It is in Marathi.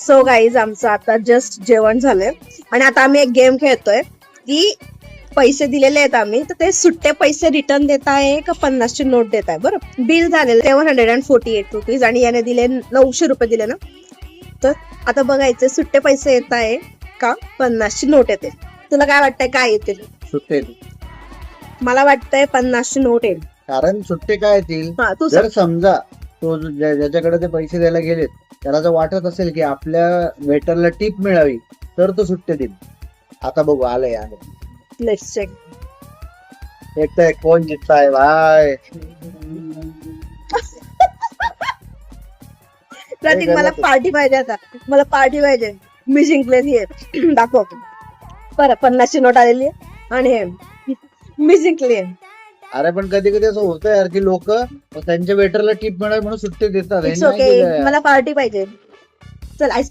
सो गाईज आमचं आता जस्ट जेवण झालंय आणि आता आम्ही एक गेम खेळतोय की पैसे दिलेले आहेत आम्ही तर ते सुट्टे पैसे रिटर्न देत आहे का 50ची नोट देत आहे. बरं बिल झालेलं 748 रुपीज आणि याने दिले 900 रुपये दिले ना. तर आता बघायचे सुट्टे पैसे येत आहे का 50ची नोट येते. तुला काय वाटतंय काय येतील? सुट्टे. मला वाटतंय 50ची नोट येईल. कारण सुट्टे काय येतील, हा तू जर समजा तो ज्याच्याकडे ते पैसे द्यायला गेलेत त्याला जर वाटत असेल की आपल्या वेटरला टिप मिळावी तर तो सुट्टे देईल. आता बघू आलंय लेट्स चेक. एक तर कोण जिंकताय भाई. प्रतीक मला पार्टी पाहिजे आता. मला पार्टी पाहिजे. मी जिंकलेली आहे. दाखव बरं 50ची नोट आलेली आहे आणि मी जिंकली आहे. अरे पण कधी कधी असं होतं यार की लोक त्यांच्या वेटरला टिप मिळावी म्हणून सुट्टे देतात. हे इट्स नाही ओके. केलं यार. मला पार्टी पाहिजे. चल आईस